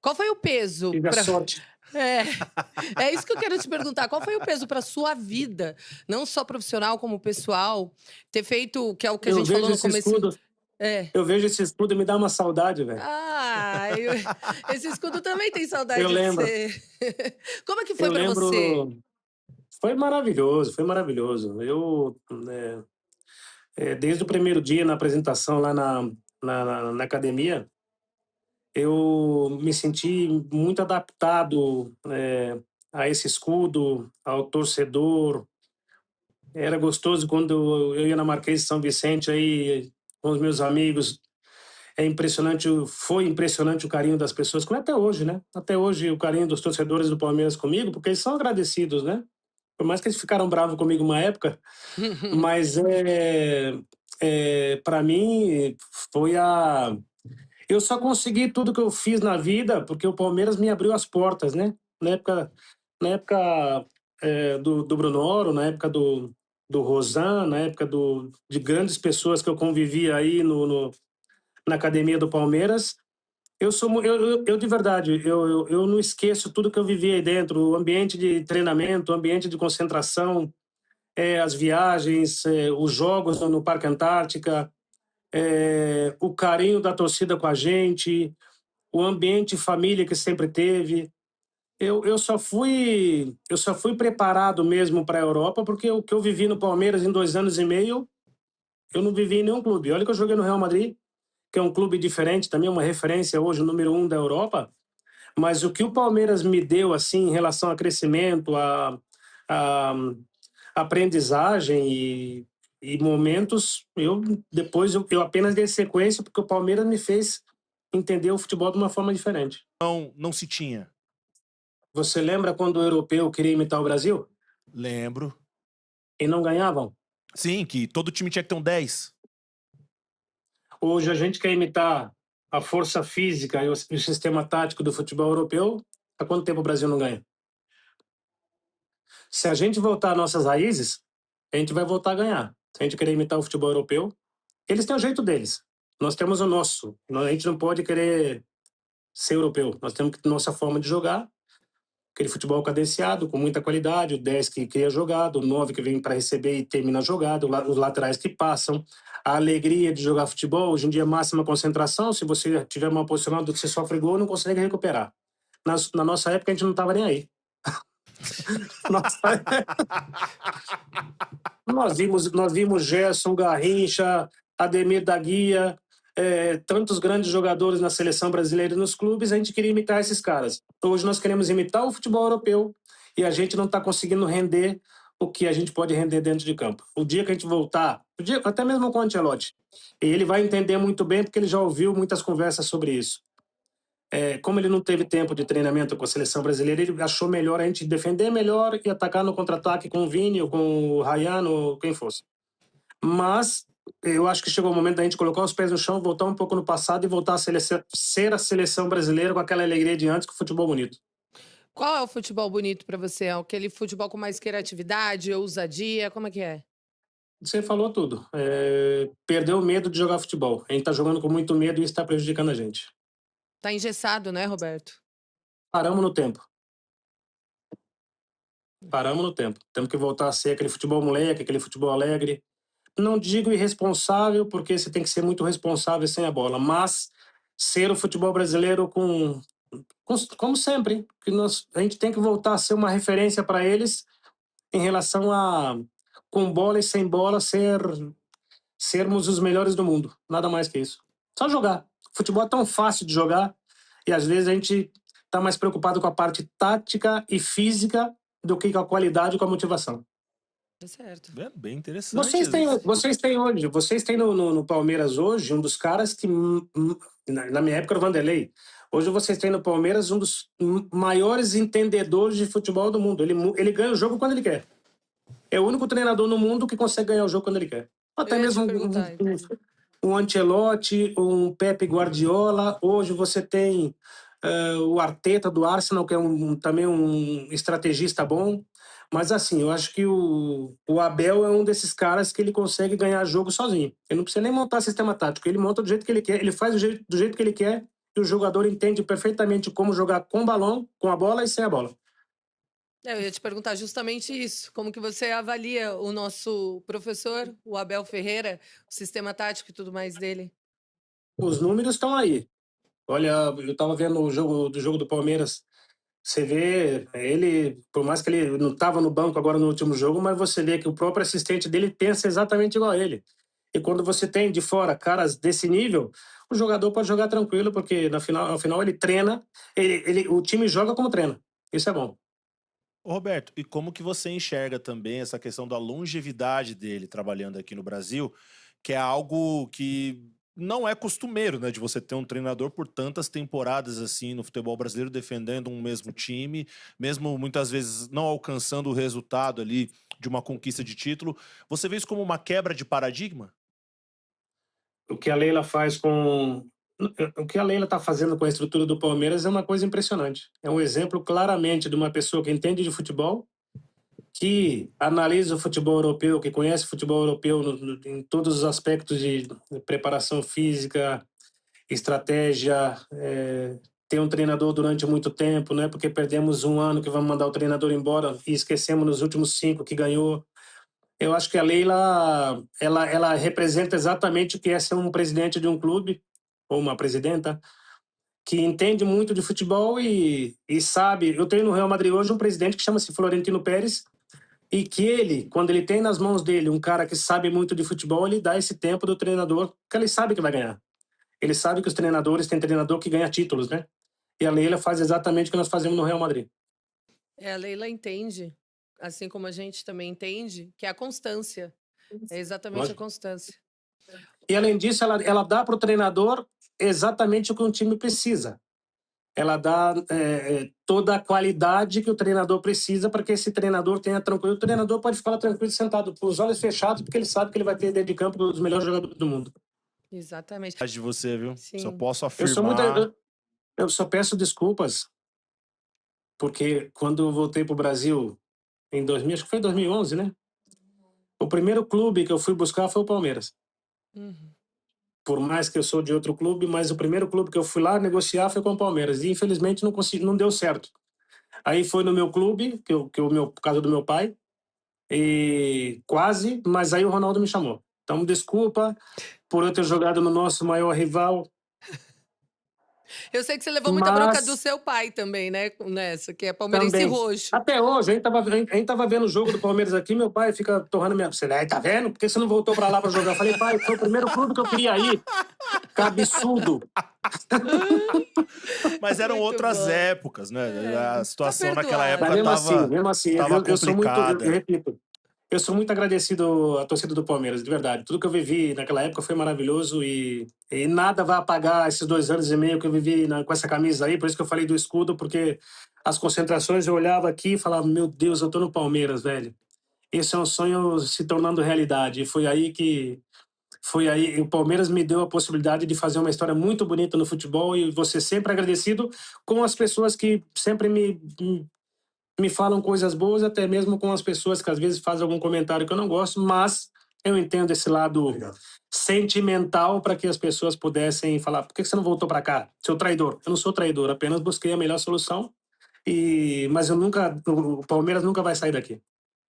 Qual foi o peso Tive a para sorte. é, é isso que eu quero te perguntar, qual foi o peso para sua vida, não só profissional como pessoal, ter feito que é o que a Eu gente falou vejo no esse comecinho escudo é. eu vejo esse escudo e me dá uma saudade, velho. Ah, esse escudo também tem Eu saudade de lembro, você. Como é que foi eu para você? lembro foi maravilhoso, foi maravilhoso. Desde o primeiro dia na apresentação lá na academia, eu me senti muito adaptado, a esse escudo, ao torcedor. Era gostoso quando eu ia na Marquês de São Vicente aí com os meus amigos. É impressionante, foi impressionante o carinho das pessoas, como é até hoje, né? Até hoje o carinho dos torcedores do Palmeiras comigo, porque eles são agradecidos, né? Por mais que eles ficaram bravos comigo uma época, mas para mim foi a eu só consegui tudo que eu fiz na vida porque o Palmeiras me abriu as portas, né? Na época do Bruno Oro, na época do Rosan, na época de grandes pessoas que eu convivia aí na academia do Palmeiras. Eu de verdade, eu não esqueço tudo que eu vivi aí dentro, o ambiente de treinamento, o ambiente de concentração, as viagens, os jogos no Parque Antártica, o carinho da torcida com a gente, o ambiente família que sempre teve. Eu só fui preparado mesmo para a Europa porque o que eu vivi no Palmeiras em 2 anos e meio, eu não vivi em nenhum clube. Olha que eu joguei no Real Madrid, que é um clube diferente, também uma referência hoje, o número um da Europa. Mas o que o Palmeiras me deu assim em relação a crescimento, a aprendizagem e momentos, eu apenas dei sequência porque o Palmeiras me fez entender o futebol de uma forma diferente. Não se tinha. Você lembra quando o europeu queria imitar o Brasil Lembro. e não ganhavam? Sim, que todo time tinha que ter um 10. Hoje a gente quer imitar a força física e o sistema tático do futebol europeu. Há quanto tempo o Brasil não ganha? Se a gente voltar às nossas raízes, a gente vai voltar a ganhar. Se a gente querer imitar o futebol europeu, eles têm o jeito deles. Nós temos o nosso. A gente não pode querer ser europeu. Nós temos que ter nossa forma de jogar, aquele futebol cadenciado, com muita qualidade, o 10 que cria jogada, o 9 que vem para receber e termina a jogada, os laterais que passam, a alegria de jogar futebol, hoje em dia máxima concentração, se você tiver mal posicionado, você sofre gol, não consegue recuperar. Na nossa época a gente não estava nem aí. Nossa, nós vimos Gerson, Garrincha, Ademir da Guia, tantos grandes jogadores na seleção brasileira e nos clubes, a gente queria imitar esses caras. Hoje nós queremos imitar o futebol europeu e a gente não está conseguindo render o que a gente pode render dentro de campo. O dia que a gente voltar, até mesmo com o Ancelotti, ele vai entender muito bem porque ele já ouviu muitas conversas sobre isso. Como ele não teve tempo de treinamento com a seleção brasileira, ele achou melhor a gente defender melhor e atacar no contra-ataque com o Vini ou com o Ryan ou quem fosse. Mas eu acho que chegou o momento da gente colocar os pés no chão, voltar um pouco no passado e voltar a ser a seleção brasileira com aquela alegria de antes, com o futebol bonito. Qual é o futebol bonito para você? É aquele futebol com mais criatividade, ousadia, como é que é? Você falou tudo. Perdeu o medo de jogar futebol. A gente está jogando com muito medo e isso está prejudicando a gente. Tá engessado, né, Roberto? Paramos no tempo. Paramos no tempo. Temos que voltar a ser aquele futebol moleque, aquele futebol alegre. Não digo irresponsável, porque você tem que ser muito responsável sem a bola, mas ser o futebol brasileiro como sempre, que a gente tem que voltar a ser uma referência para eles em relação a, com bola e sem bola, sermos os melhores do mundo. Nada mais que isso. Só jogar. Futebol é tão fácil de jogar e às vezes a gente está mais preocupado com a parte tática e física do que com a qualidade e com a motivação. Tá certo. É bem interessante. Vocês têm no Palmeiras hoje um dos caras que, na minha época, era o Vanderlei. Hoje vocês têm no Palmeiras um dos maiores entendedores de futebol do mundo. Ele ganha o jogo quando ele quer. É o único treinador no mundo que consegue ganhar o jogo quando ele quer. Eu Até ia te mesmo perguntar. um Ancelotti, um Pepe Guardiola. Hoje você tem o Arteta do Arsenal, que é também um estrategista bom. Mas assim, eu acho que o Abel é um desses caras que ele consegue ganhar jogo sozinho. Ele não precisa nem montar sistema tático. Ele monta do jeito que ele quer, ele faz do jeito que ele quer que o jogador entende perfeitamente como jogar com o balão, com a bola e sem a bola. Eu ia te perguntar justamente isso. Como que você avalia o nosso professor, o Abel Ferreira, o sistema tático e tudo mais dele? Os números estão aí. Olha, eu estava vendo o jogo do Palmeiras. Você vê, ele, por mais que ele não estava no banco agora no último jogo, mas você vê que o próprio assistente dele pensa exatamente igual a ele. E quando você tem de fora caras desse nível, o jogador pode jogar tranquilo, porque ao final ele treina, o time joga como treina. Isso é bom. Ô, Roberto, e como que você enxerga também essa questão da longevidade dele trabalhando aqui no Brasil, que é algo que não é costumeiro, né, de você ter um treinador por tantas temporadas assim no futebol brasileiro defendendo um mesmo time, mesmo muitas vezes não alcançando o resultado ali de uma conquista de título. Você vê isso como uma quebra de paradigma? O que a Leila faz com. O que a Leila está fazendo com a estrutura do Palmeiras é uma coisa impressionante. É um exemplo claramente de uma pessoa que entende de futebol, que analisa o futebol europeu, que conhece o futebol europeu em todos os aspectos de preparação física, estratégia, ter um treinador durante muito tempo, não é porque perdemos um ano que vamos mandar o treinador embora e esquecemos nos últimos 5 que ganhou. Eu acho que a Leila, ela representa exatamente o que é ser um presidente de um clube, ou uma presidenta, que entende muito de futebol e sabe. Eu tenho no Real Madrid hoje um presidente que chama-se Florentino Pérez, e que ele, quando ele tem nas mãos dele um cara que sabe muito de futebol, ele dá esse tempo do treinador, que ele sabe que vai ganhar. Ele sabe que os treinadores têm treinador que ganha títulos, né? E a Leila faz exatamente o que nós fazemos no Real Madrid. A Leila entende, assim como a gente também entende, que é a constância. É exatamente a Lógico. constância. E além disso, ela dá para o treinador exatamente o que um time precisa. Ela dá toda a qualidade que o treinador precisa para que esse treinador tenha tranquilo. O treinador pode ficar tranquilo, sentado, com os olhos fechados, porque ele sabe que ele vai ter dentro de campo um dos melhores jogadores do mundo. Exatamente. De você, viu? Só Sim. posso Eu sou muito, afirmar. eu só peço desculpas, porque quando eu voltei para o Brasil em 2000, acho que foi 2011, né? O primeiro clube que eu fui buscar foi o Palmeiras. Uhum. Por mais que eu sou de outro clube, mas o primeiro clube que eu fui lá negociar foi com o Palmeiras. E infelizmente não consegui, não deu certo. Aí foi no meu clube, por causa do meu pai, e quase, mas aí o Ronaldo me chamou. Então, desculpa por eu ter jogado no nosso maior rival, Eu sei que você levou muita bronca do mas seu pai também, né? Nessa, que é palmeirense também. roxo. Até hoje, a gente tava vendo o jogo do Palmeiras aqui, meu pai fica torrando minha... Você, tá vendo? Por que você não voltou pra lá pra jogar? Eu falei, pai, foi o primeiro clube que eu queria ir. Que absurdo. Mas eram Muito outras bom. épocas, né? A Tá situação naquela perdoado. Mas época mesmo assim, tava eu sou muito, eu complicada. repito, eu sou muito agradecido à torcida do Palmeiras, de verdade. Tudo que eu vivi naquela época foi maravilhoso e nada vai apagar esses 2 anos e meio que eu vivi com essa camisa aí. Por isso que eu falei do escudo, porque as concentrações eu olhava aqui e falava, meu Deus, eu tô no Palmeiras, velho. Esse é um sonho se tornando realidade. E foi aí, o Palmeiras me deu a possibilidade de fazer uma história muito bonita no futebol e você sempre agradecido com as pessoas que sempre me falam coisas boas, até mesmo com as pessoas que às vezes fazem algum comentário que eu não gosto, mas eu entendo esse lado sentimental para que as pessoas pudessem falar: por que você não voltou para cá, seu traidor? Eu não sou traidor, apenas busquei a melhor solução. Mas o Palmeiras nunca vai sair daqui.